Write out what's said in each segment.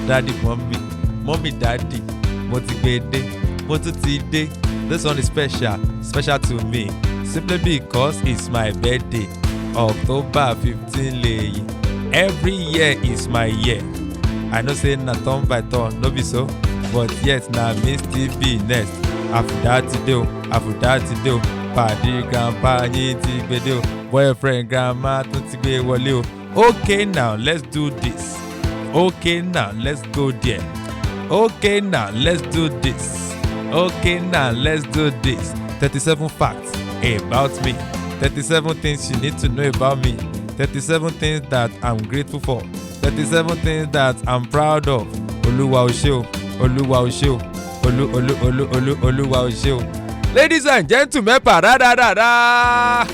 daddy, mommy, daddy. Mo ti gbé dé, mo tún ti dé. This one is special to me, simply because it's my birthday. October 15 lèyí. Every year is my year. I know say na turn by turn, no be so, but yet na me still be next. Afouda ti dé o, pàdé grandpa yín ti gbé dé o, boyfriend grandma tún ti gbé wọlé o. Okay now, let's do this. Okay now, let's go there. Okay now, let's do this. Okay now, let's do this. 37 facts about me. 37 things you need to know about me. 37 things that I'm grateful for. 37 things that I'm proud of. Oluwa o ṣé o, Oluwa o ṣé o, Oluwa o ṣé o. Ladies and gentlemen, paradadada.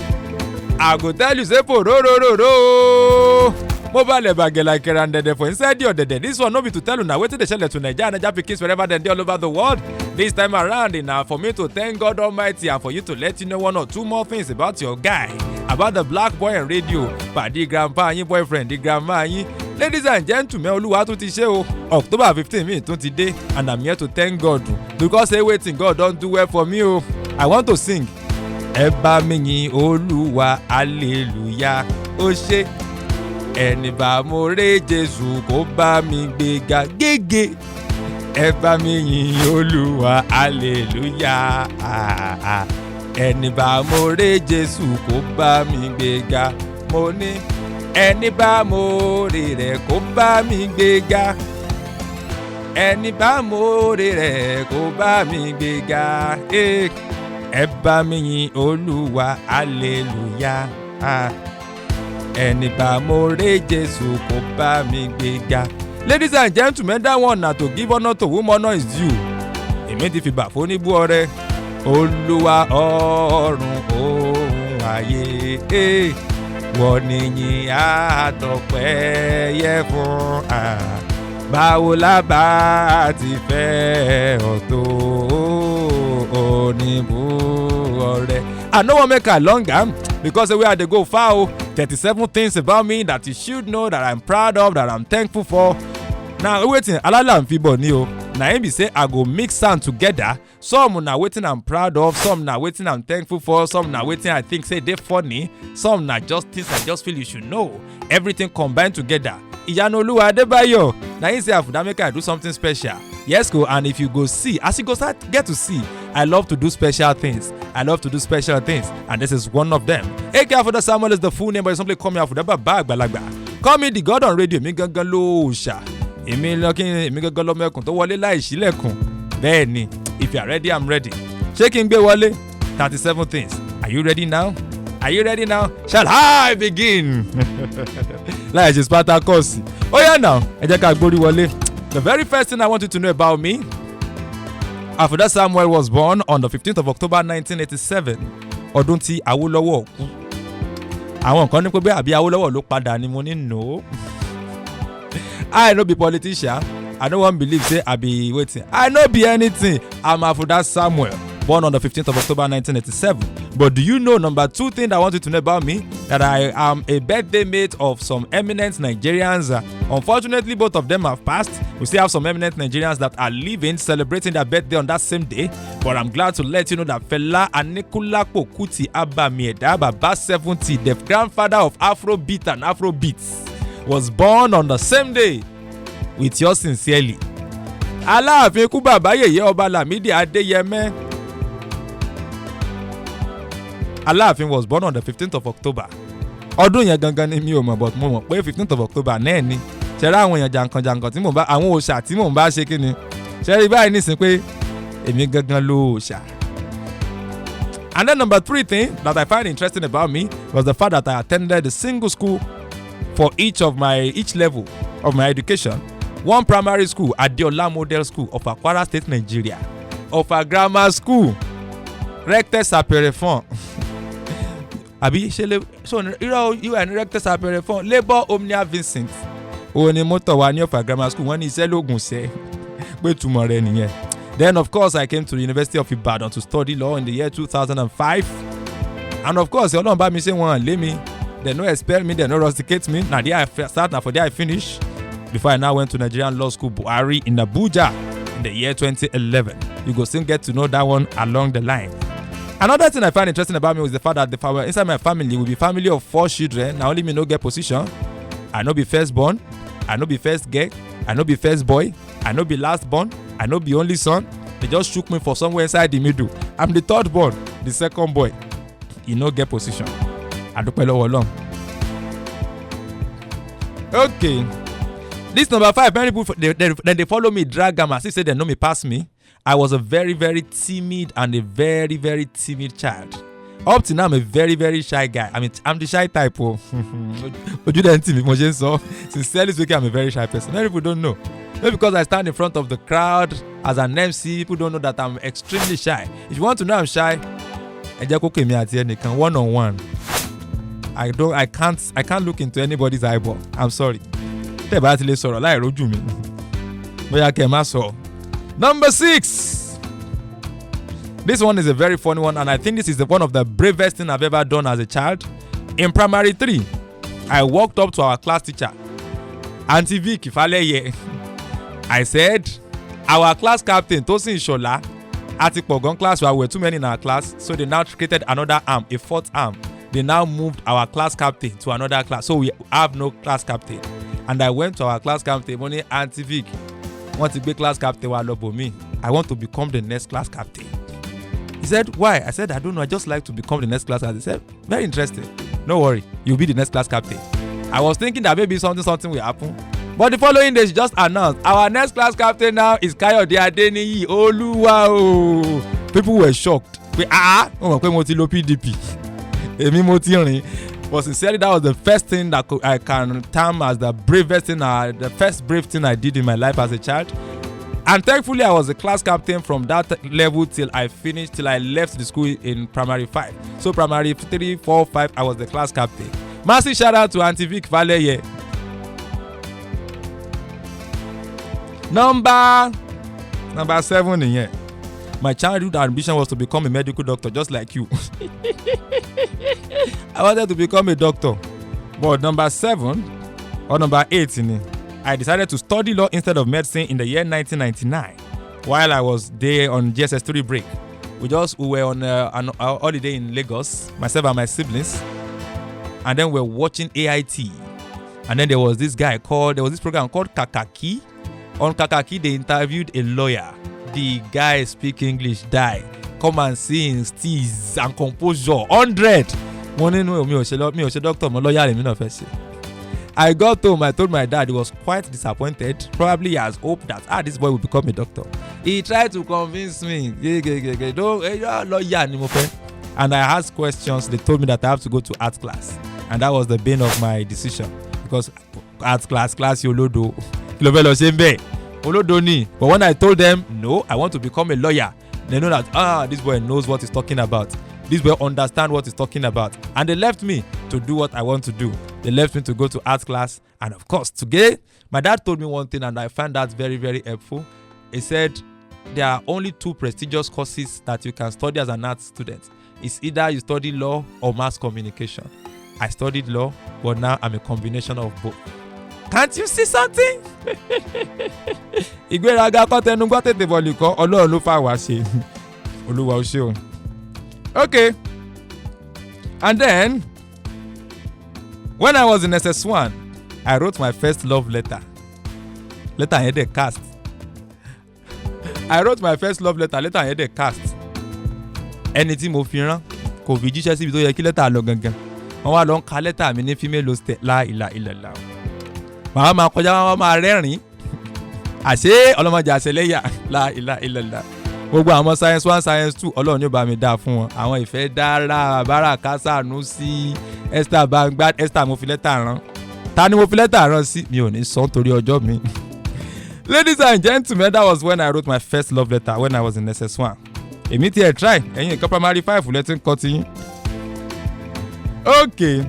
I go tell you say for ro. Mobile bagel like Kerandede for inside your dede. This one no be to tell you now wetin dey shele to Naija and Naija pikins wherever dem dey all over the world. This time around na for me to thank God Almighty and for you to let you know one or two more things about your guy, about the black boy and radio, padi grandpa yin boyfriend, the grandma yin. Ladies and gentlemen, Oluwa tún ti ṣe o. October 15 mi tún ti dé and I'm here to thank God because say wetin God don do well for me o. I want to sing. Ẹ bá mi yìn Olúwa, hallelujah, ó ṣé. Ẹni bá mo ré Jésù kó bá mi gbéga gégé. Ẹ bá mi yìn Olúwa, hallelujah. Ẹni bá mo ré Jésù kó bá mi gbéga. Mo ní ẹni bá mo ré rẹ̀ kó bá mi gbéga. Ẹni bá mo ré rẹ̀ kó bá mi gbéga. Ẹ bá mi yìn Olúwa, hallelujah. Ẹni bá mo ré Jésù kó bá mi gbéga. Ladies and gentlemen, that one na to give honor to whom honor is due. Èmi ti fi bà fún níbú ọrẹ. Olúwa ọ̀run òun ayé. Wọ́n ní yìn àtọpẹ́ yẹ fún. Báwo la bá ti fẹ́ ọ̀tọ̀ oníbú ọrẹ. I no wan make am longer because the way I dey go far o. 37 things about me that you should know, that I'm proud of, that I'm thankful for. Now wetin alala n fi bọ̀ ni o. Na him be say I go mix am together. Some na wetin I'm proud of, some na wetin I'm thankful for, some na wetin I think say dey funny, some na just things I just feel you should know. Everything combined together. Iyanuoluwa Adebayo. Na him say Afouda make I do something special. Yes, go, and if you go see, as you go start get to see, I love to do special things. I love to do special things, and this is one of them. Afouda Samuel is the full name, but simply call me Afouda Baba Agbalagba. Call me the God on radio. Mi gangan lo ṣá. Èmi gangan lọ mẹ́kùn tó wọlé láì ṣílẹ̀kùn. Bẹ́ẹ̀ni, if you are ready, I'm ready. Ṣé kí n gbé wọlé? 37 things. Are you ready now? Are you ready now? Shall I begin? Láì ṣe Spartacus. Oh yeah now, ẹ jẹ́ ká gbórí wọlé. The very first thing I want you to know about me, Afouda Samuel was born on the 15th of October 1987. Ọdún tí Awólọ́wọ̀ kú. Àwọn kan ní pé bí àbí Awólọ́wọ̀ ló padà ni mo ní no. I no be politician. I no wan believe say I be waiting. I no be anything. I'm Afouda Samuel, born on the 15th of October 1987. But do you know number two thing that I want you to know about me? That I am a birthday mate of some eminent Nigerians. Unfortunately, both of them have passed. We still have some eminent Nigerians that are living, celebrating their birthday on that same day. But I'm glad to let you know that Fela Anikulapo Kuti Abamieda, Baba 70, the grandfather of Afrobeat and Afrobeats, was born on the same day with yours sincerely. Aláàfin ikú bàbá yèyé ọba Lámídì Adéyẹmẹ. Aláàfin was born on the 15th of October. Ọdún yẹn gangan ni mi ò mọ̀, but mo mọ̀ pé 15th of October náà ni. Ṣẹ̀rẹ̀ àwọn èèyàn jàǹkànjàǹkàn tí mò ń bá àwọn òòṣà tí mò ń bá ṣe kí ni. Ṣẹ̀rẹ̀ báyìí nísìnyí pé èmi gangan ló òòṣà. And then number three thing that I find interesting about me was the fact that I attended a single school for each level of my education. One primary school, Adeola Model School of Kwara State, Nigeria. Of a grammar school, Rector Saperefon. Abi so you and Rector Saperefon, Labour Omnia Vincent. Oni moto wa ni of a grammar school, one is Elogun se. Pe tomorrow nìyẹn. Then of course I came to the University of Ibadan to study law in the year 2005. And of course, Olorun bá mi ṣe wọ́n lé mi. They no expel me, they no rusticate me. Now there I start, now for there I finish. before I now went to Nigerian Law School, Buhari, in Abuja in the year 2011. You go still get to know that one along the line. Another thing I find interesting about me was the fact that inside my family will be family of 4 children. Now only me no get position. I no be firstborn. I no be first girl. I no be first boy. I no be last born. I no be only son. They just shook me for somewhere inside the middle. I'm the third born, the second boy. You no get position. I don't know long. Okay. This number 5, many people they follow me, drag them, as they say they know me pass me. I was a very, very timid and a very, very timid child. Up to now, I'm a very, very shy guy. I mean, I'm the shy type. Sincerely speaking, I'm a very shy person. Many people don't know. Maybe because I stand in front of the crowd as an MC, people don't know that I'm extremely shy. If you want to know I'm shy, one-on-one. I can't look into anybody's eyeball. I'm sorry. Number 6. This one is a very funny one, and I think this is one of the bravest things I've ever done as a child. In primary 3, I walked up to our class teacher, Auntie Vic Ifaleye. I said, our class captain, Tosin Shola, at the Pogon class, where we were too many in our class, so they now created another arm, a 4th arm. They now moved our class captain to another class, so we have no class captain. And I went to our class captain, money Auntie Vic. Want to be class captain while me. I want to become the next class captain. He said, why? I said, I don't know. I just like to become the next class captain. He said, very interesting. No worry. You'll be the next class captain. I was thinking that maybe something will happen. But the following day, she just announced, our next class captain now is Kayode Adeniyi Oluwa. People were shocked. PDP. But sincerely, that was the first thing that I can term as the bravest thing, the first brave thing I did in my life as a child. And thankfully, I was the class captain from that level till I left the school in primary 5. So primary 3, 4, 5, I was the class captain. Massive shout out to Auntie Vic Valeye. Number 7 in here. My childhood ambition was to become a medical doctor, just like you. I wanted to become a doctor. But number 7 or number 8 in it, I decided to study law instead of medicine in the year 1999. While I was there on GSS3 break, we were on an holiday in Lagos, myself and my siblings, and then we were watching AIT. And then there was this program called Kakaki. On Kakaki, they interviewed a lawyer. The guy speak English, die. Come and sing, steez and composure. 100. I got home, I told my dad. He was quite disappointed. Probably he has hoped that this boy will become a doctor. He tried to convince me. And I asked questions. They told me that I have to go to art class. And that was the bane of my decision. Because art class, Yolodo. But when I told them, no, I want to become a lawyer, they know that, this boy knows what he's talking about. This boy understands what he's talking about. And they left me to do what I want to do. They left me to go to art class. And of course, today, my dad told me one thing, and I found that very, very helpful. He said, there are only 2 prestigious courses that you can study as an art student. It's either you study law or mass communication. I studied law, but now I'm a combination of both. Can't you see something? Okay. And then, when I was in SS1, I wrote my first love letter. Letter had a cast. I wrote my first love letter. Letter had a cast. Anything mo fi ran kò fi jíṣẹ́ síbi tó yẹ kí letter lọ gangan. Wọ́n wá lọ ń ka letter mi ní female hostel la ilaha illallah. Màá máa kọjá wọn máa rẹ́rìn-ín. Àṣé ọlọ́mọdé àṣẹlẹ́yà la ilaha illallah. Gbogbo àwọn science 1 science 2 Ọlọ́run yóò bá mi dá fún wọn. Àwọn ìfẹ́ dára bára kásánú sí Esther Bangbad. Esther mo fi letter rán. Ta ni mo fi letter rán sí? Mi ò ní sọ torí ọjọ́ mi. Ladies and gentlemen, that was when I wrote my first love letter when I was in SS1. Èmi tí ẹ try ẹ̀yin nǹkan primary 5 lẹ́tí ń kọ́ ti yín. Okay.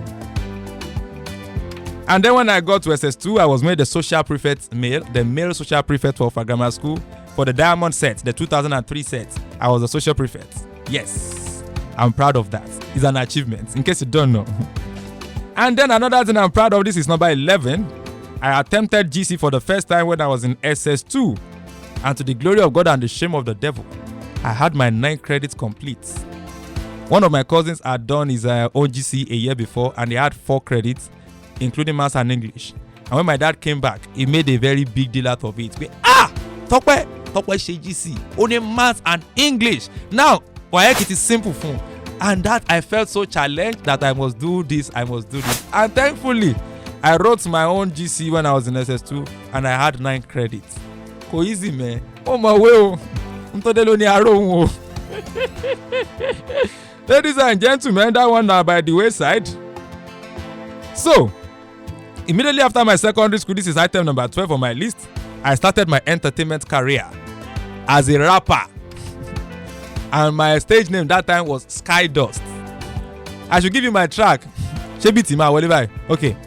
And then when I got to SS2, I was made the social prefect the male social prefect for grammar school for the Diamond set, the 2003 set. I was a social prefect. Yes, I'm proud of that. It's an achievement, in case you don't know. And then another thing I'm proud of, this is number 11. I attempted GC for the first time when I was in SS2. And to the glory of God and the shame of the devil, I had my 9 credits complete. One of my cousins had done his OGC a year before, and he had 4 credits, including Maths and English. And when my dad came back, he made a very big deal out of it. Tokwe ṣe GC, only Maths and English. Now, it is simple fun. And that I felt so challenged that I must do this. And thankfully, I wrote my own GC when I was in SS2, and I had 9 credits. Easy, man. Oh my way. Ladies and gentlemen, that one now by the wayside. So, immediately after my secondary school, this is item number 12 on my list, I started my entertainment career as a rapper. And my stage name that time was Sky Dust. I should give you my track. Okay.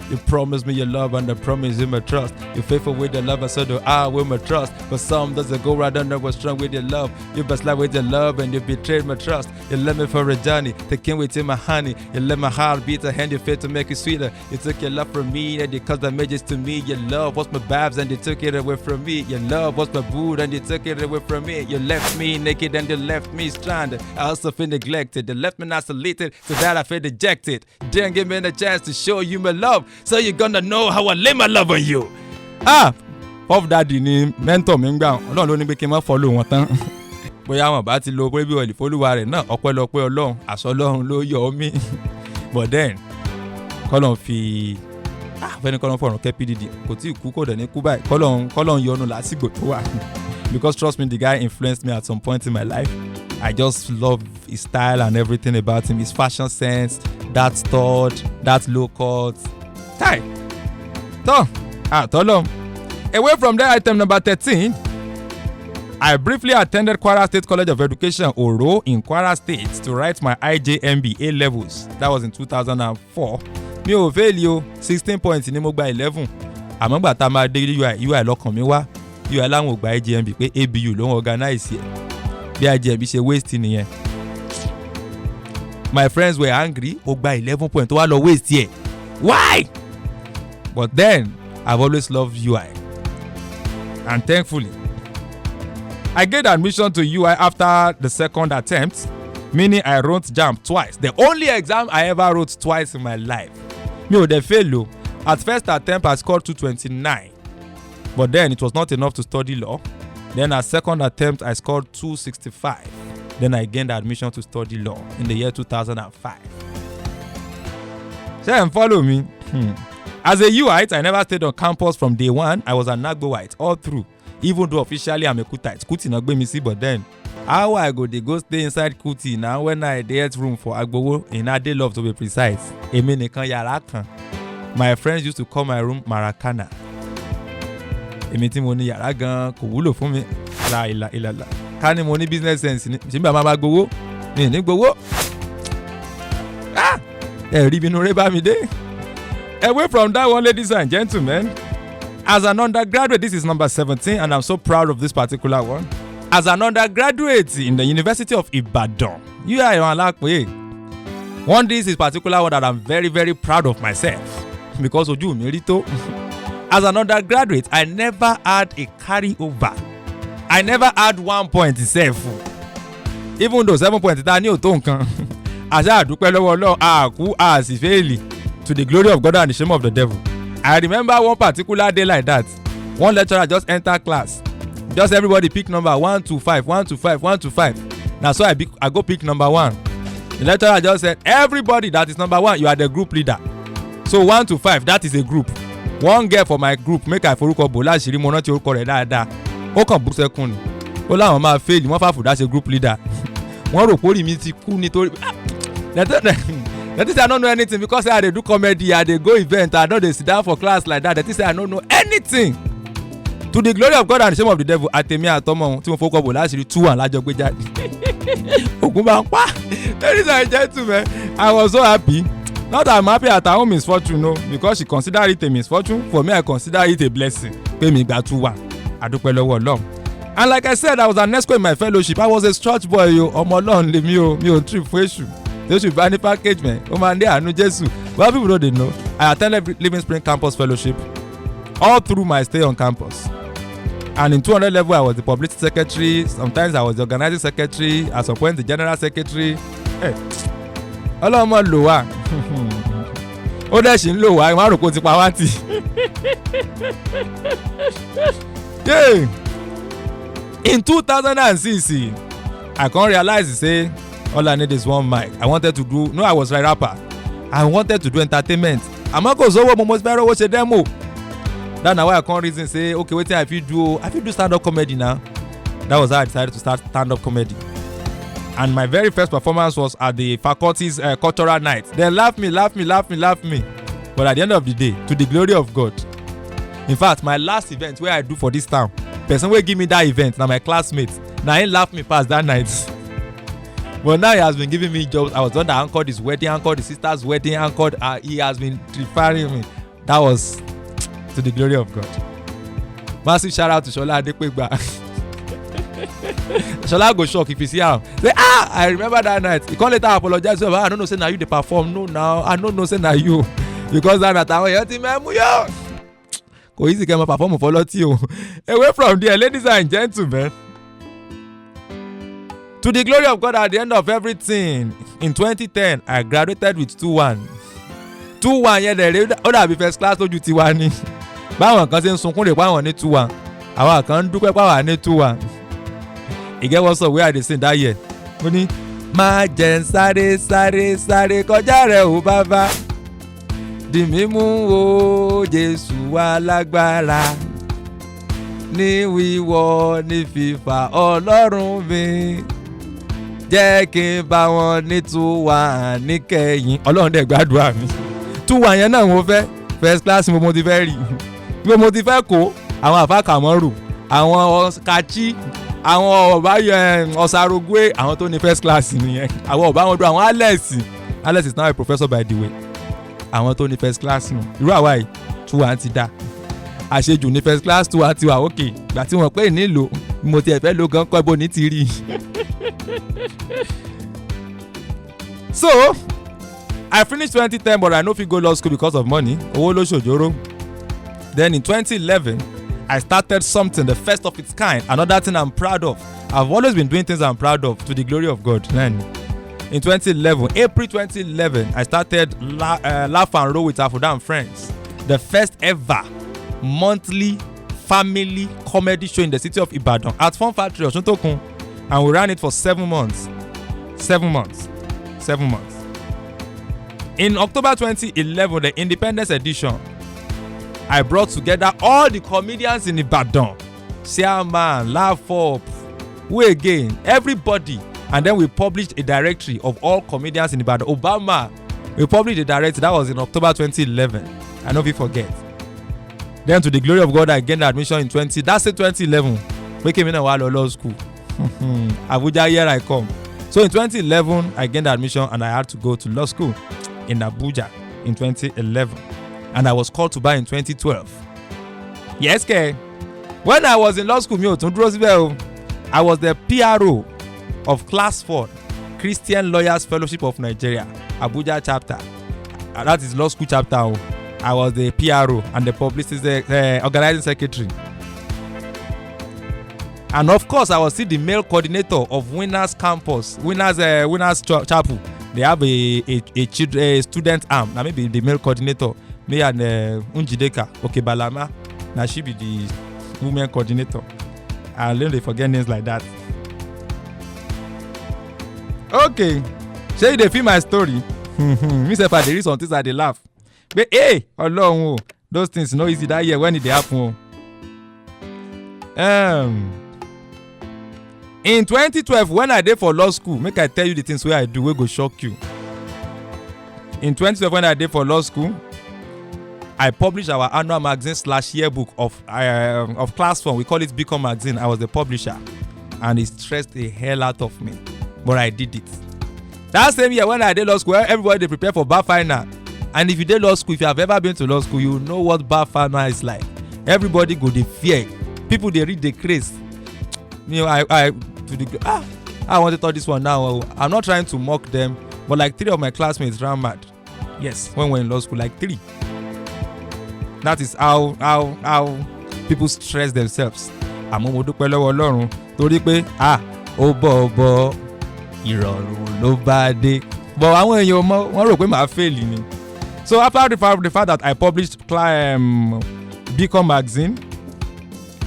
You promised me your love and I promise you my trust. You're faithful with your love and so do I with my trust. But some doesn't go right under what's strong with your love. You backslide with your love and you betrayed my trust. You left me for a journey, taking with you my honey. You let my heart beat a hand your faith to make it sweeter. You took your love from me and you caused damages to me. Your love was my babs and you took it away from me. Your love was my boo and you took it away from me. You left me naked and you left me stranded. I also feel neglected. You left me isolated, so that I feel dejected. Didn't give me the chance to show you my love. So you're gonna know how I lay my love on you. Puff Daddy ni mentor mi ngba Ọlọ́run ló ní pé kí n má follow wọn tán. Bóyá wọn bá ti lo pé bí wọ́n lè follow rẹ̀ náà ọpẹ́lọpẹ́ Ọlọ́run àṣọ Ọlọ́run ló yọ mí. But then kọ́lọ́n fi fẹ́ni kọ́lọ́n fọ̀rùn kẹ́ PDD kò tí ì kú kò dẹ̀ ní kú báyìí kọ́lọ́n yọnu lásìkò tó wà. Because trust me, the guy influenced me at some point in my life. I just love his style and everything about him. His fashion sense, that stud, that low cut. Hi. Away from that, item number 13, I briefly attended Kwara State College of Education, Oro, in Kwara State to write my IJMB A levels. That was in 2004. Mi ò fail yo, 16 points ni mo gba 11. Àmọ́ gbà tá máa dé UI lọ́kàn mi wá. UI láwọn ò gba IJMB pé ABU ló ń organize yẹ. Bí IJMB ṣe waste nìyẹn. My friends were angry. Ó gba 11 points tó wá lọ waste yẹ. Why? But then, I've always loved UI. And thankfully, I gained admission to UI after the second attempt, meaning I wrote JAMB twice. The only exam I ever wrote twice in my life. Me ò dẹ̀ fail o. At first attempt, I scored 229. But then, it was not enough to study law. Then at second attempt, I scored 265. Then I gained admission to study law in the year 2005. So follow me. As a UIte, I never stayed on campus from day one. I was an Agbowite all through. Even though officially I'm a Kutite. Kuti not going to see, but then how I go, they go stay inside Kuti now when I get room for Agbowo in Ade Love to be precise. My friends used to call my room Maracana. Èmi money yàrá gan kò wúlò fún mi. La. Kani money business sense ni. Ṣé bá máa gbowó? Mi ní gbowó. Rí bínú rẹ bá mi dé. Away from that one, ladies and gentlemen, as an undergraduate, this is number 17, and I'm so proud of this particular one. As an undergraduate in the University of Ibadan, one this is particular one that I'm very, very proud of myself because ojú mi rí tó. As an undergraduate, I never had a carryover. I never had 1 point itself. Even though 7 points that ní òtó nǹkan. Àṣà àdúpẹ́ lọ́wọ́ Ọlọ́run àkú àsìfẹ́ẹ̀lì. To the glory of God and the shame of the devil. I remember one particular day like that. One lecturer just entered class. Just everybody pick number 1 to 5, 1 to 5, 1 to 5. Now so I go pick number 1. The lecturer just said, everybody that is number 1, you are the group leader. So 1 to 5, that is a group. One girl for my group, make I forúkọ bò láṣìírí mo rántí orúkọ rẹ̀ dáadáa. Ó kàn bú sẹ́kún ni. Ó láwọn máa fail, wọ́n fà Afouda ṣe group leader. Wọ́n rò pórí mi ti kú nítorí. That is I don't know anything because I dey do comedy, I dey go event, I don't dey sit down for class like that. That is I don't know anything. To the glory of God and the shame of the devil, àtẹ̀mí àtọmọ tí mo fọkọ bò láṣìírí 2-1 lájọ gbé jáde. Ogun bá ń pa. Ladies and gentlemen, I was so happy. Not that I'm happy at her own misfortune, no, because she considered it a misfortune. For me, I consider it a blessing. Pé mi gba 2-1. Adúpẹ́ lọ́wọ́ Ọlọ́run. And like I said, I was an ESCO in my fellowship. I was a church boy, yo. Ọmọ Ọlọ́run lèmi o, mi ò trip fún èṣù. They should ban the package, man. Oh man, they are no Jesus. Well, people don't know. I attended Living Spring Campus Fellowship all through my stay on campus. And in 200 level, I was the publicity secretary. Sometimes I was the organizing secretary. At some point, the general secretary. Hey, ọlọ́mọ lò wá. Ó dẹ̀ ṣì ń lò wá. Ìwọ́n àròkọ ti pa wá tì. In 2006, I can't realize, say, all I need is one mic. I wanted to do, no, I was a rapper. I wanted to do entertainment. I'm not going to go most better watch a demo. That's why I can't reason, say, okay, wait till I feel do stand-up comedy now. That was how I decided to start stand-up comedy. And my very first performance was at the faculty's cultural night. They laughed me. But at the end of the day, to the glory of God. In fact, my last event where I do for this town, person will give me that event, now my classmates. Now he laughed me past that night. But now he has been giving me jobs. I was the one that anchored his wedding, anchored his sister's wedding, he has been referring me. That was to the glory of God. Massive shout out to Shola Adepegba. Shola go shock if you see her. Say, I remember that night. He can't later apologize. I don't know, say now you they perform. No, now I don't know, say now you. Because that night I went, go easy, can perform for lot you. Away from there, ladies and gentlemen. To the glory of God, at the end of everything, in 2010, I graduated with 2-1. 2-1 yẹn dẹ̀ ó dàbí first class lójú tiwa ni. Báwọn kan ṣe ń sunkún rè páwọn ní 2-1. Àwọn kan ń dúpẹ́ páwọn ní 2-1. Ìgẹ́ wọ́n sọ where I dey sing that year. Mo ní má jẹ́ sáré kọjá rẹ̀ ò bàbá. Dì mí mú o Jésù alágbára. Ní wíwọ́ ní fífà Ọlọ́run mi. Jẹ́ kí n bá wọn ní 2-1 níkẹyìn. Ọlọ́run dẹ̀ gbàdúrà mi. 2-1 yẹn náà mo fẹ́ first class mo ti fẹ́ rí. Mo ti fẹ́ kó àwọn àfàkàmọ́rù, àwọn kàchí, àwọn ọ̀bá ọ̀sàrògbé, àwọn tó ní first class nìyẹn. Àwọn ọ̀bá wọn dún àwọn Alex is now a professor by the way. Àwọn tó ní first class nù. Irú àwa yìí 2-1 ti dá. Àṣejù ní first class 2-1 ti wà òkè. Ìgbà tí wọ́n pè nílò mo ti ẹ̀fẹ́ lo gan kọ́ ibo ní ti rí. So, I finished 2010 but I no fit go law school because of money. Owó ló ṣòjóró. Then in 2011, I started something, the first of its kind, another thing I'm proud of. I've always been doing things I'm proud of to the glory of God. Then, in 2011, April 2011, I started Laugh and Roll with Afouda and Friends, the first ever monthly family comedy show in the city of Ibadan at Fun Factory Osuntokun, and we ran it for 7 months. 7 months. In October 2011, the Independence Edition, I brought together all the comedians in Ibadan. Chairman, Laugh Up, who again, everybody. And then we published a directory of all comedians in Ibadan. Obama, we published a directory. That was in October 2011. I know if you forget. Then to the glory of God, I gained admission in 2011. We came in a while law school. Abuja, here I come. So in 2011, I gained admission and I had to go to law school in Abuja in 2011. And I was called to bar in 2012. Yes, K. When I was in law school, I was the PRO of Class 4, Christian Lawyers Fellowship of Nigeria, Abuja chapter. That is law school chapter. I was the PRO and the publicity organizing secretary. And of course, I was still the male coordinator of Winners Campus, Winners Chapel. They have a student arm. Now maybe the male coordinator. Me and Unjideka Okebalama. Now she be the women coordinator. I learned they forget names like that. Okay. Say they feel my story. Me say if I read some things I they laugh. But hey, Ọlọ́run, those things no easy that year when it happen. In 2012, when I did for law school, make I tell you the things where I do, we go shock you. In 2012, when I did for law school, I published our annual magazine / yearbook of Class 4. We call it Become Magazine. I was the publisher, and it stressed the hell out of me, but I did it. That same year when I did law school, everybody they prepare for bar final, and if you did law school, if you have ever been to law school, you know what bar final is like. Everybody go dey fear. People they read the craze. You know, I want to talk this one now. I'm not trying to mock them. But like 3 of my classmates ran mad. Yes, when we were in law school, like 3. That is how people stress themselves. Àmọ́ mo dúpẹ́ lọ́wọ́ Ọlọ́run torí pé ó bọ̀ ìrọ̀rùn ló bá dé. But àwọn èèyàn wọ́n rò pé màá fail ni. So after the fact that I published Beacon magazine,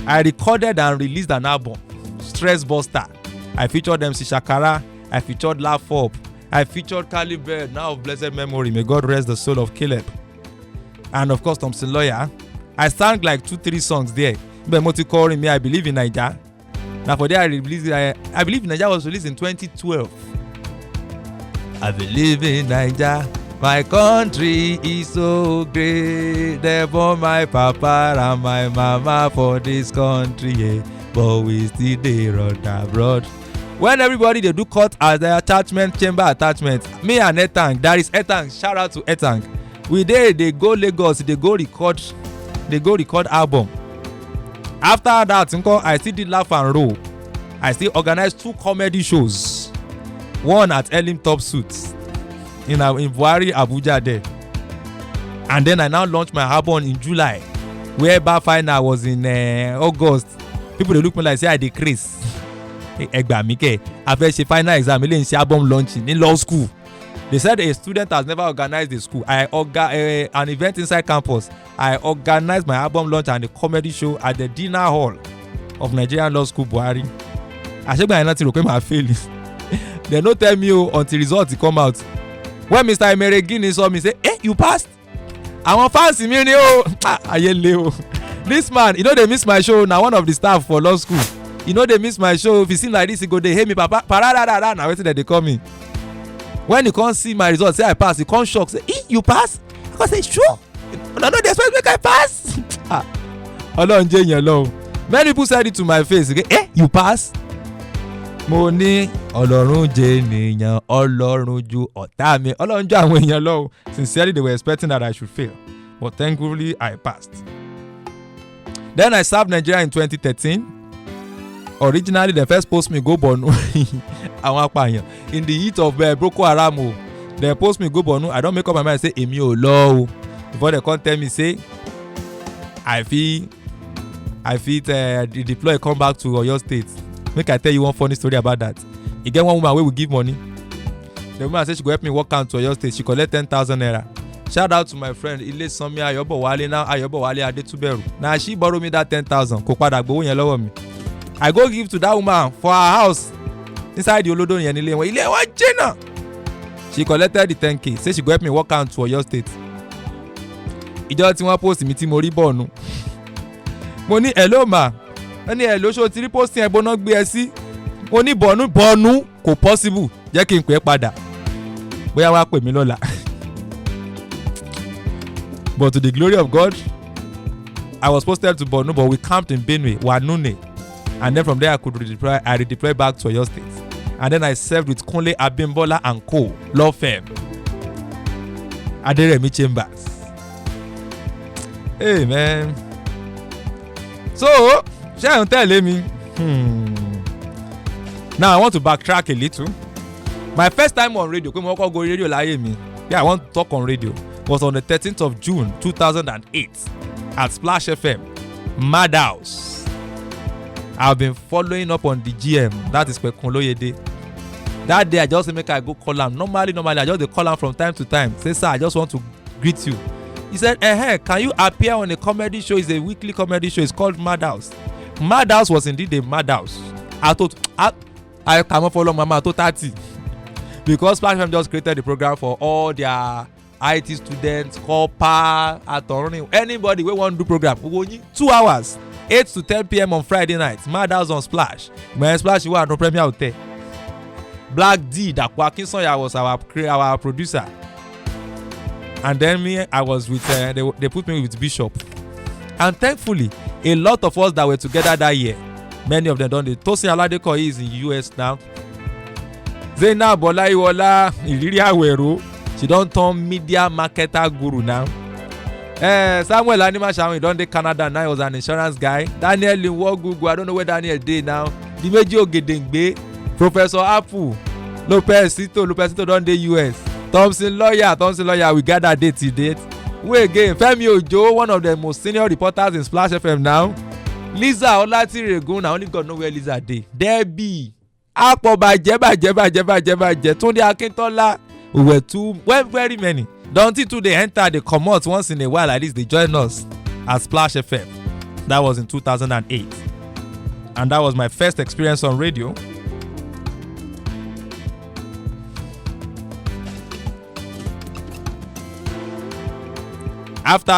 I recorded and released an album, Stress Buster. I featured MC Shakara, I featured Laugh Up, I featured Calibre, now of blessed memory. May God rest the soul of Caleb. And of course, Thompson Lawyer. I sang like 2-3 songs there. But Moti calling me, I Believe in Naija. Now for there, I Believe in Naija was released in 2012. I believe in Naija. My country is so great. They born my papa and my mama for this country, yeah. But we still dey run abroad. When everybody they do cut as the attachment, chamber attachment, me and Etang, there is Etang, shout out to Etang. We they go Lagos, they go record album. After that, I still did Laugh and Roll. I still organized 2 comedy shows. One at Elim Top Suits in Buhari, Abuja there. And then I now launched my album in July, where bar final was in August. People they look me like say I decrease. Egba Mike, after she final exam, she album launching in law school. They said a student has never organized the school. I organized an event inside campus. I organized my album launch and a comedy show at the dinner hall of Nigerian Law School Buhari. I said I nothing to my feelings. They don't tell me until results come out. When Mr. Emeregini saw me say, you passed? I'm a fancy me this man, they miss my show. Now one of the staff for law school. They miss my show. If you seem like this, he go they hate me, papa. Parada. Now wait till they call me. When you can't see my results, say I pass, you can't shock. Say, you pass? I can say, sure. No, they expect me I pass. Many people said it to my face. Okay? You pass? Mo ní Ọlọ́run jẹ́ ènìyàn, Ọlọ́run ju ọ̀tá mi, Ọlọ́run ju àwọn èèyàn lọ. Sincerely, they were expecting that I should fail. But thankfully, I passed. Then I served Nigeria in 2013. Originally, they first post me go Borno. In the heat of Boko Haram, they post me go Borno. I don't make up my mind say Emi o lọ. Before they come tell me say I fit deploy come back to Oyo State. Make I tell you one funny story about that. You get one woman wey will give money. The woman say she go help me work out to Oyo State. She collect 10,000 naira. Shout out to my friend Ile Sanmi Ayobowale now Ayobowale Adetuberu. Now she borrow me that 10,000. Kò padà gbowó yẹn lọ́wọ́ mi. I go give to that woman for her house inside the Olodo yẹn nílé wọn. Ilé wọn jẹ́nà. She collected the 10k. Say she go help me work out to Oyo State. Ìjọ tí wọ́n post mi tí mo rí Borno. Mo ní hello ma. Ẹni hello ṣó ti rí posting ẹ̀ bọ́nà gbé ẹ sí. Mo ní Borno kò possible. Jẹ́ kí n pè é padà. Bóyá wàá pè mí lọ́la. But to the glory of God, I was posted to Borno, but we camped in Benue, Wanune. And then from there, I redeploy back to Oyo State. And then I served with Kunle Abimbola and Co. Law firm. Aderemi Chambers. Hey, man. So, shall you tell me? Now, I want to backtrack a little. My first time on radio, I want to talk on radio, was on the 13th of June, 2008 at Splash FM, Madhouse. I've been following up on the GM, that is Kwekunloyede. That day, I just make I go call him. Normally, I just call him from time to time. Say, sir, I just want to greet you. He said, can you appear on a comedy show? It's a weekly comedy show. It's called Madhouse. Madhouse was indeed a madhouse. I thought, I come follow Mama to 30. Because Splash FM just created the program for all their IT students, corper, attorney, anybody we want to do program. 2 hours, 8 to 10 p.m. on Friday night. Madhouse on Splash. My Splash, you are no premier out there. Black D, Dakwa Kinsoya was our producer. And then me, I was with, they put me with Bishop. And thankfully, a lot of us that were together that year, many of them done it. Tosin Aladeko is in US now. Zena Bolaiwola, Iliri Awero, she don't turn media marketer guru now. Samuel Anima Shawi done the Canada now, he was an insurance guy. Daniel Linwogugu, I don't know where Daniel did now. Dimeji Ogedengbe, Professor Apu, Lopez Sito don dey US. Thompson lawyer, we gather date to date. Wait again, Femi Ojo, one of the most senior reporters in Splash FM now. Liza Olatiregun, na only God know where Liza dey. Debbie, Apo bàjẹ́. Tunde Akintola, we were very many. Don't it too they enter, they comot once in a while like this, they join us at Splash FM. That was in 2008. And that was my first experience on radio. After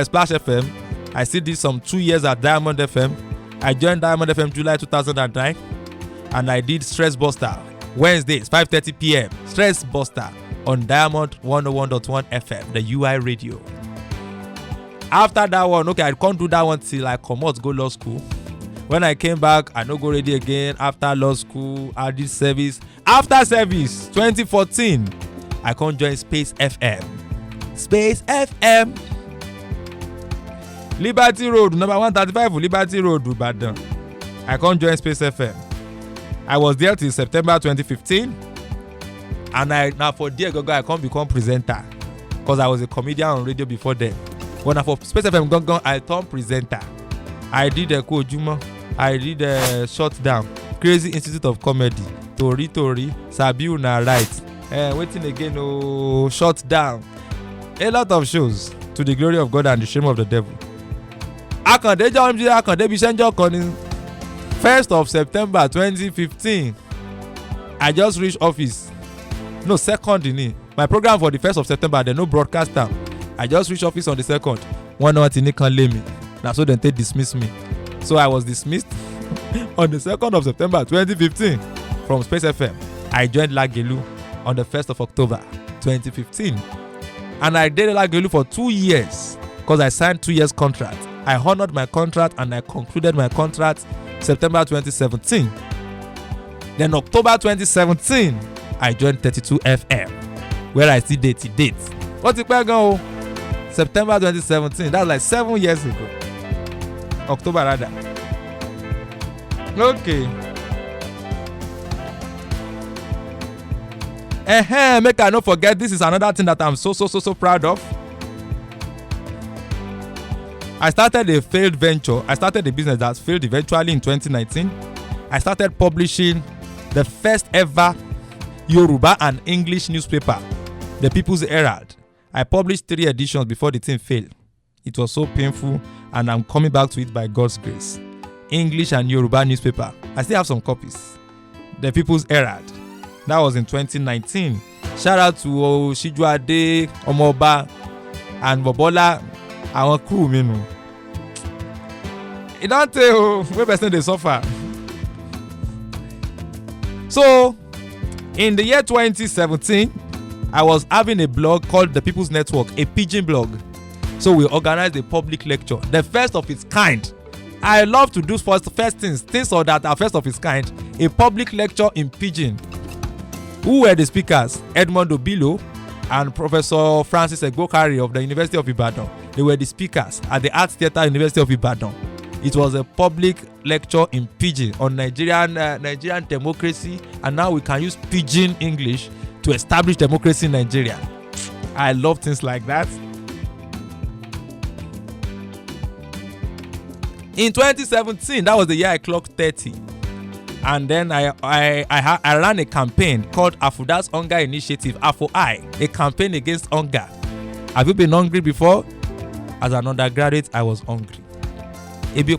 Splash FM, I still did some 2 years at Diamond FM. I joined Diamond FM July 2009, and I did Stress Buster Wednesdays 5:30 p.m. Stress Buster on Diamond 101.1 FM, the UI radio. After that one, okay, I can't do that one till I come out go law school. When I came back, I no go ready again. After law school, I did service. After service, 2014, I can't join Space FM. Space FM. Liberty Road, number 135, Liberty Road, Ibadan. I can't join Space FM. I was there till September 2015. And now for there, I can't become presenter. Because I was a comedian on radio before then. When I for Space FM, I turned presenter. I did a Kojuma. I did a Shutdown. Crazy Institute of Comedy. Tori, Sabiu na right. Waiting again, Shutdown. A lot of shows to the glory of God and the shame of the devil. Akande Bisenjo Koni. 1st of September 2015. I just reached office. No, 2nd in it. My program for the 1st of September, they no broadcast time. I just reached office on the 2nd. One hour till can lay me. Now so then they dismiss me. So I was dismissed on the 2nd of September 2015 from Space FM. I joined Lagelu on the 1st of October 2015. And I did Lagelu for 2 years because I signed 2 years contract. I honored my contract and I concluded my contract September 2017. Then October 2017, I joined 32 FM, where I still date. What's it going? September 2017. That's like 7 years ago. October rather. Okay. Make I not forget, this is another thing that I'm so proud of. I started a failed venture. I started a business that failed eventually in 2019. I started publishing the first ever Yoruba and English newspaper, The People's Herald. I published 3 editions before the thing failed. It was so painful, and I'm coming back to it by God's grace. English and Yoruba newspaper. I still have some copies. The People's Herald. That was in 2019. Shout out to Shijuade, Omoba, and Bobola, our crew, It don't tell where person they suffer. So, in the year 2017, I was having a blog called The People's Network, a pidgin blog. So we organized a public lecture, the first of its kind. I love to do first things that are first of its kind. A public lecture in pidgin. Who were the speakers? Edmond Obilo and Professor Francis Egbokari of the University of Ibadan. They were the speakers at the Arts Theatre University of Ibadan. It was a public lecture in pidgin on Nigerian democracy, and now we can use pidgin English to establish democracy in Nigeria. I love things like that. In 2017, that was the year I clocked 30. And then I ran a campaign called Afouda's Hunger Initiative, AFOI, a campaign against hunger. Have you been hungry before? As an undergraduate, I was hungry. Have you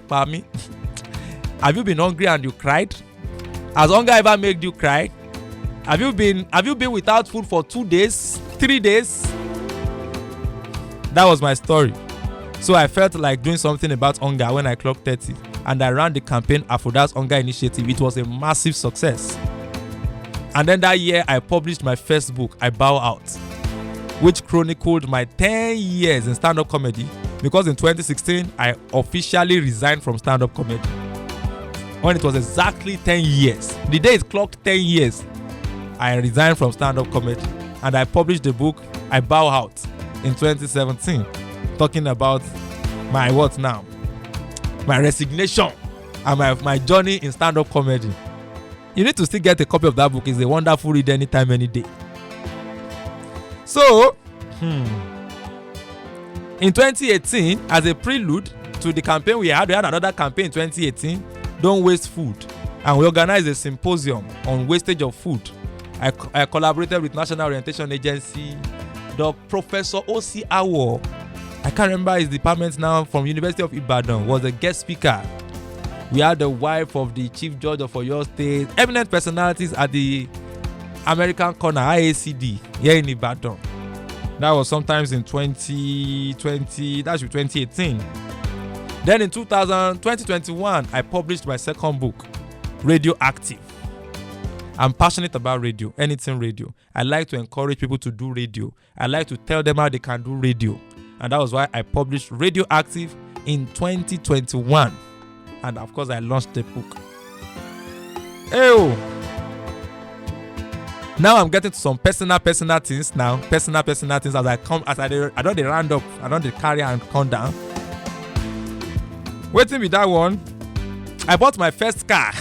been hungry and you cried? Has hunger ever made you cry? Have you been without food for 2 days, 3 days? That was my story. So I felt like doing something about hunger when I clocked 30. And I ran the campaign Afouda's Hunger Initiative. It was a massive success. And then that year, I published my first book, I Bow Out, which chronicled my 10 years in stand-up comedy. Because in 2016, I officially resigned from stand-up comedy. When it was exactly 10 years. The day it clocked 10 years, I resigned from stand-up comedy. And I published the book, I Bow Out, in 2017. Talking about my what now? My resignation and my journey in stand-up comedy. You need to still get a copy of that book. It's a wonderful read anytime, any day. So, in 2018, as a prelude to the campaign we had another campaign in 2018, Don't Waste Food. And we organized a symposium on wastage of food. I collaborated with National Orientation Agency. The Professor O.C. Awo, I can't remember his department now, from University of Ibadan, was a guest speaker. We had the wife of the Chief Judge of Oyo State, eminent personalities at the American Corner, IACD, here in Ibadan. That was sometimes in 2020, that should be 2018. Then in 2021, I published my second book, Radioactive. I'm passionate about radio, anything radio. I like to encourage people to do radio. I like to tell them how they can do radio. And that was why I published Radioactive in 2021. And of course, I launched the book. Now I'm getting to some personal things now. Personal things as I don't round up, I don't carry and come down. Waiting with that one, I bought my first car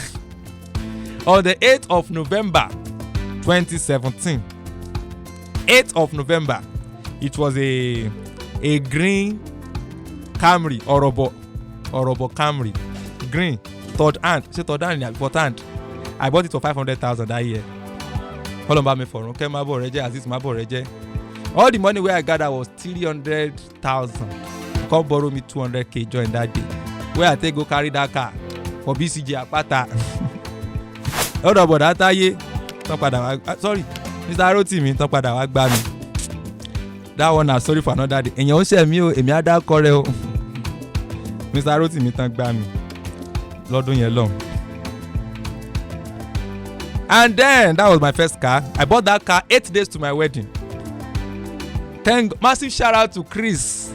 on the 8th of November 2017. 8th of November. It was a green Camry, Orobo Camry. Green, third hand. I bought it for 500,000 that year. All about me for okay, Aziz Maboreje. All the money where I gathered was 300,000. Come borrow me 200k join that day. Where I take go carry that car for BCG Apata. Hold on, but that year, sorry, Mr. Rotimi, talk about that. That one, I'm sorry for another day. And you don't say me, emi ada kore o. Mr. Rotimi, thank me. Lord, don't you long. And then that was my first car. I bought that car 8 days to my wedding. Massive shout out to Chris,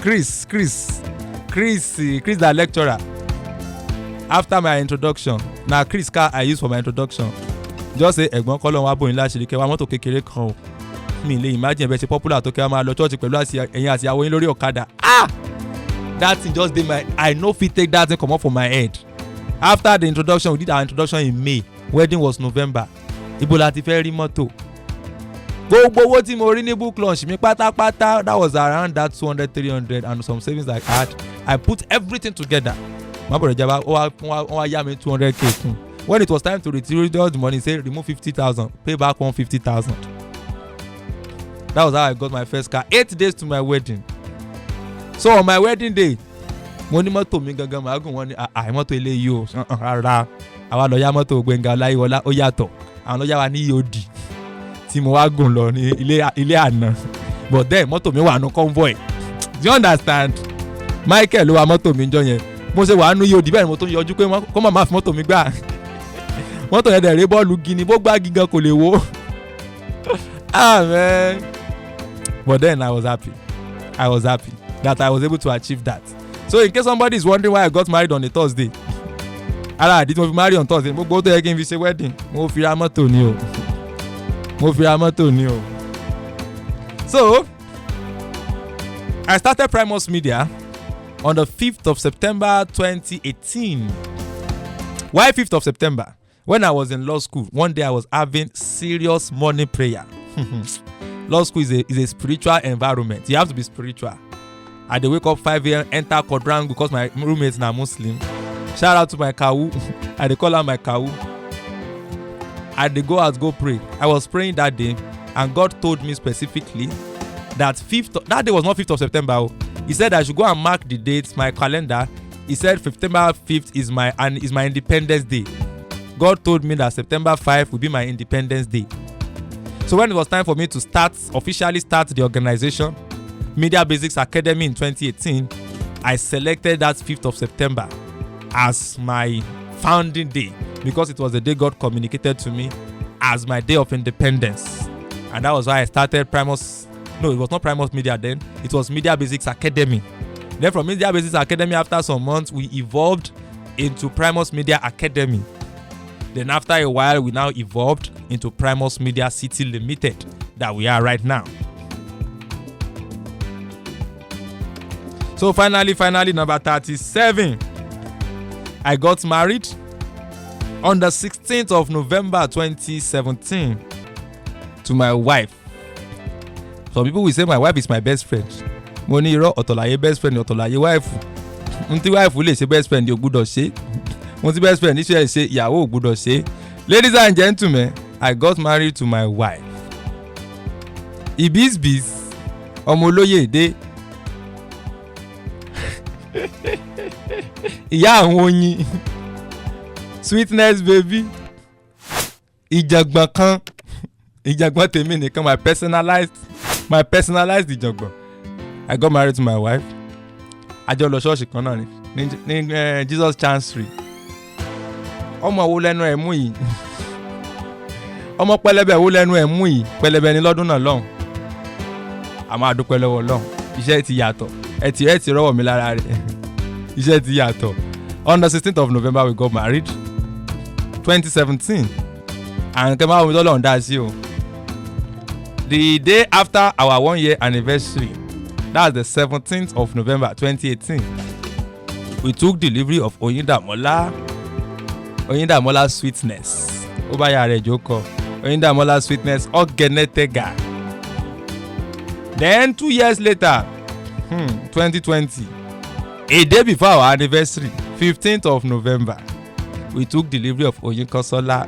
the lecturer. After my introduction, now Chris car I use for my introduction. Just say ẹ̀gbọ́n kọ́ lọ́wọ́ abóyin láṣìírí kẹwàá mọ́tò kékeré kan. Mi lè imagine bẹ́ẹ̀ ṣe popular tó kẹ́ máa lọ church pẹ̀lú ẹ̀yin àti ìyàwó yín lórí ọ̀kadà. That thing just dey my, I no fit take that thing comot for my head. After the introduction, we did our introduction in May. Wedding was November. Ibo láti fẹ́ rí mọ́tò. Gbogbo owó tí mo rí ní book launch mi pátápátá, that was around that 200-300 and some savings I had. I put everything together. Mabore Jaba, oh, I me 200k. When it was time to retrieve all the money, say remove 50,000, pay back 150,000. That was how I got my first car. 8 days to my wedding. So on my wedding day, money mọ́tò mi gangan máa gùn wọ́n ní mọ́tò eléyìí o rárá àwa lọ yá mọ́tò Gbẹ́ngà Ọláyíwọlá ó yàtọ̀ àwọn lọ yá wa ní EOD tí mo wá gùn lọ ní ilé àná, but then mọ́tò mi wà ní convoy. Do you understand? Michael ló wa mọ́tò mi jọ yẹn mo ṣe wà ní EOD bẹ́ẹ̀ ni mo tó yọjú pé kó má fi mọ́tò mi gbà mọ́tò yẹn dẹ̀ rí bọ́ọ̀lù gini bó gbá gígan kò lè wo. Man. But then I was happy that I was able to achieve that. So in case somebody is wondering why I got married on a Thursday, I didn't marry on Thursday. Mo go to again we say wedding. Mo fi ra mọ́tò ni o. So I started Primus Media on the 5th of September 2018. Why 5th of September? When I was in law school, one day I was having serious morning prayer. Law school is a spiritual environment. You have to be spiritual. I dey wake up 5 a.m. enter quadrangle because my roommates na Muslim. Shout out to my kawu. I dey call her my kawu. I dey go out go pray. I was praying that day and God told me specifically that that day was not 5th of September. He said I should go and mark the dates, my calendar. He said September 5th is my Independence Day. God told me that September 5 will be my Independence Day. So when it was time for me to officially start the organization, Media Basics Academy in 2018, I selected that 5th of September as my founding day because it was the day God communicated to me as my day of independence. And that was why I started Primus. No, it was not Primus Media then. It was Media Basics Academy. Then from Media Basics Academy, after some months, we evolved into Primus Media Academy. Then after a while, we now evolved into Primus Media City Limited that we are right now. So finally, number 37. I got married On the 16th of November 2017, to my wife. Some people will say my wife is my best friend. Mo ní irọ́ ọ̀tọ̀ láyé best friend ọ̀tọ̀ láyé wife. N tí wife lè ṣe best friend ò gbúdọ̀ ṣe. Mo ti best friend níṣẹ́ ṣe ìyàwó ò gbúdọ̀ ṣe. Ladies and gentlemen, I got married to my wife. Ibis ọmọ olóyè èdè. Ìyá àwọn oyin. Sweetness baby. Ìjàngbọ̀n kan. Ìjàngbọ̀n tèmi nìkan my personalized ìjàngbọ̀n. I got married to my wife. A jọ lọ ṣọ́ọ̀ṣì kan náà ní Jesus Chancery. Ọmọ wo lẹ́nu ẹ̀ mú yìí? Ọmọ pẹlẹbẹ wo lẹ́nu ẹ̀ mú yìí? Pẹlẹbẹ ni lọ́dún náà lọ́hùn. A máa dúpẹ́ lọ́wọ́ Ọlọ́run. Iṣẹ́ ti yàtọ̀. Ẹ ti rọ́wọ́ mi lára rẹ̀. Iṣẹ́ ti yàtọ̀. On the 16th of November we got married. 2017. And kẹ́ máa wọ́n mi lọ́lọ́run dá sí o. The day after our 1 year anniversary, that's the 17th of November 2018, we took delivery of Oyindamola Sweetness. Ó bá yà rẹ̀ jókòó. Oyindamola Sweetness Ogenetega. Then 2 years later, 2020, a day before our anniversary, 15th of November, we took delivery of Oyinkansola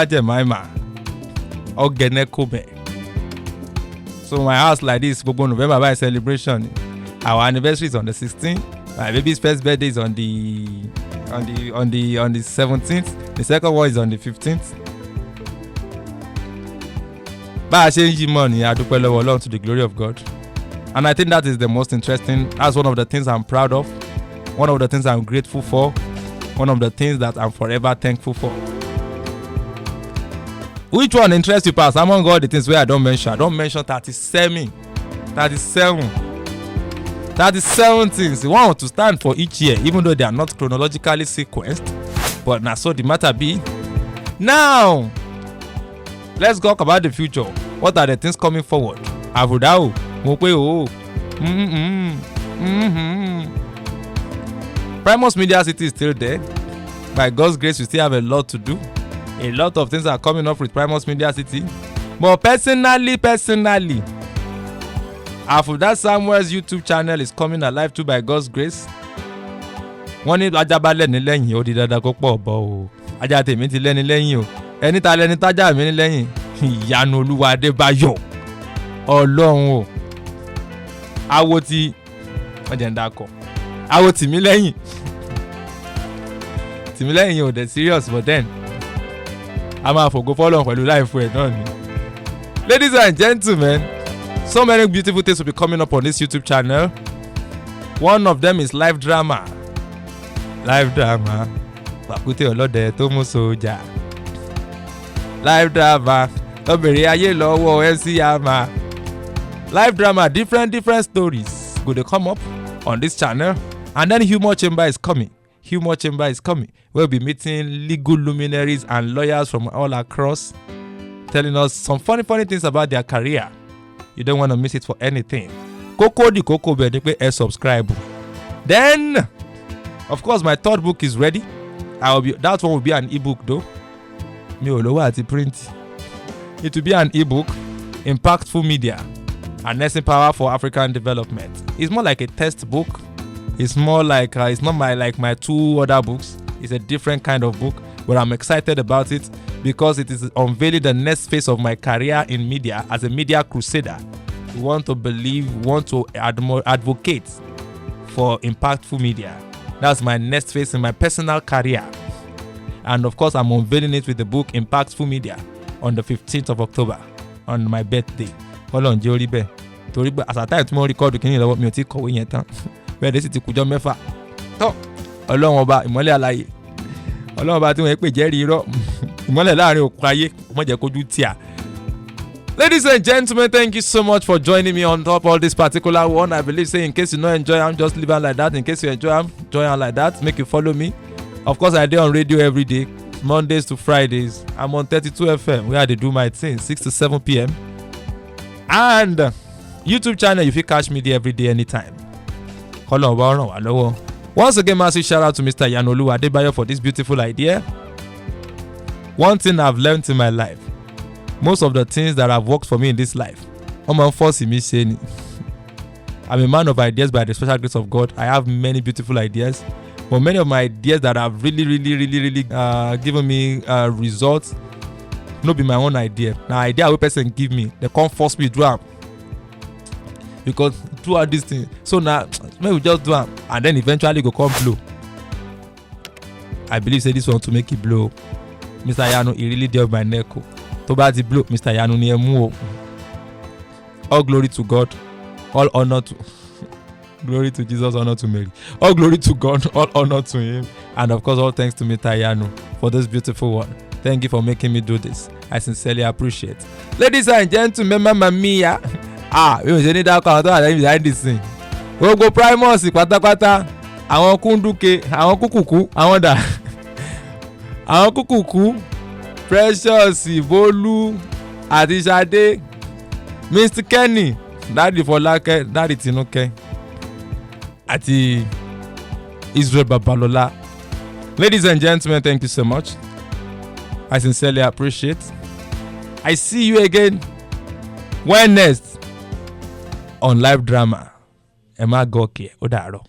Jemima Ogenekome. So my house like this, gbogbo November by celebration. Our anniversary is on the 16th. My baby's first birthday is on the 17th. The second one is on the 15th. Bá a ṣe ń yí mọ́ ni a dúpẹ́ lọ́wọ́ Ọlọ́run to the glory of God. And I think that is the most interesting. That's one of the things I'm proud of. One of the things I'm grateful for. One of the things that I'm forever thankful for. Which one interests you past among all the things where I don't mention? I don't mention 37 things you want to stand for each year, even though they are not chronologically sequenced. But now so the matter be. Now, let's talk about the future. What are the things coming forward? Afouda Mope Primus Media City is still there. By God's grace, we still have a lot to do. A lot of things are coming up with Primus Media City. But personally, Afouda Samuel's YouTube channel is coming alive too by God's grace. Wọ́n ní ajá lẹ́ni lẹ́yìn ó di dandan kó pọ̀ bọ́ o. Ajá tèmi ti lẹ́ni lẹ́yìn o. Ẹni ta lẹ́ni tájà mi ní lẹ́yìn. Iyanuoluwa Adebayo. Ọlọ́run o. Awo ti wọ́n jẹ́ ń dákọ̀. Awo tìmí lẹ́yìn. Tìmí lẹ́yìn o dẹ̀ serious but then. A máa fògo fọ́lọ́run pẹ̀lú láìfo ẹ̀ náà ni. Ladies and gentlemen, so many beautiful things will be coming up on this YouTube channel. One of them is live drama. Pàkúté ọlọ́dẹ tó mú sójà. Live drama. Obìnrin ayé lọ́wọ́ MC Ama. Live drama, different stories. Go to come up on this channel. And then Humor Chamber is coming. We'll be meeting legal luminaries and lawyers from all across, telling us some funny things about their career. You don't want to miss it for anything. Kókó di kókó bẹ́ẹ̀ ni pé ẹ subscribe. Then, of course, my third book is ready. That one will be an ebook though. Mi ò lówó àti print. It will be an ebook, Impactful Media, and Nursing Power for African Development. It's more like a textbook. It's more like it's not my two other books. It's a different kind of book, but I'm excited about it because it is unveiling the next phase of my career in media as a media crusader. We want to advocate for impactful media. That's my next phase in my personal career. And of course, I'm unveiling it with the book Impactful Media on the 15th of October, on my birthday. Hold on, Jerry Bear. As a time tomorrow record, can you know what me take away yet? Where this is the Kujo Mefa. Oh, Ọlọ́run ọba ìmọ́lẹ̀ àlàyé. Ọlọ́run ọba tí wọ́n pè jẹ́rìí irọ́. Ìmọ́lẹ̀ láàrin òkun ayé, wọ́n jẹ́ kójú tíà. Ladies and gentlemen, thank you so much for joining me on top of this particular one. I believe, say, in case you don't enjoy, I'm just leave it like that. In case you enjoy, join on like that. Make you follow me. Of course, I do on radio every day, Mondays to Fridays. I'm on 32 FM, where I do my thing, 6 to 7 p.m. And YouTube channel, you can catch me there every day, anytime. Call on Once again, massive shout out to Mr. Iyanuoluwa Adebayo for this beautiful idea. One thing I've learned in my life, most of the things that have worked for me in this life, I'm forcing me saying, I'm a man of ideas by the special grace of God. I have many beautiful ideas, but many of my ideas that have really given me results, not be my own idea. Now, idea a person give me, they can't force me to do them. Because throughout this thing, so now maybe we just do them, and then eventually go come blow. I believe say this one to make it blow. Mr. Iyanu, he really did my neck. To bad the blow, Mr. Iyanu ni emu. All glory to God, all honor to glory to Jesus, honor to Mary. All glory to God, all honor to Him, and of course all thanks to Mr. Iyanu for this beautiful one. Thank you for making me do this. I sincerely appreciate. Ladies and gentlemen, Mamma Mia. We ò ṣe ní dákọ̀ àwọn tó wà lẹ́yìn behind the scene. Gbogbo Primus pátápátá, àwọn kúndùkẹ́, àwọn kúkùkú, àwọn dà. Àwọn kúkùkú, Precious, Bolu, àti Ṣadé, Mr. Kenny, Daddy Fọlákẹ́, Daddy Tinúkẹ́, àti Israel Babalola. Ladies and gentlemen, thank you so much. I sincerely appreciate. I see you again. When next on live drama? Emma Goke, ó dàárọ̀.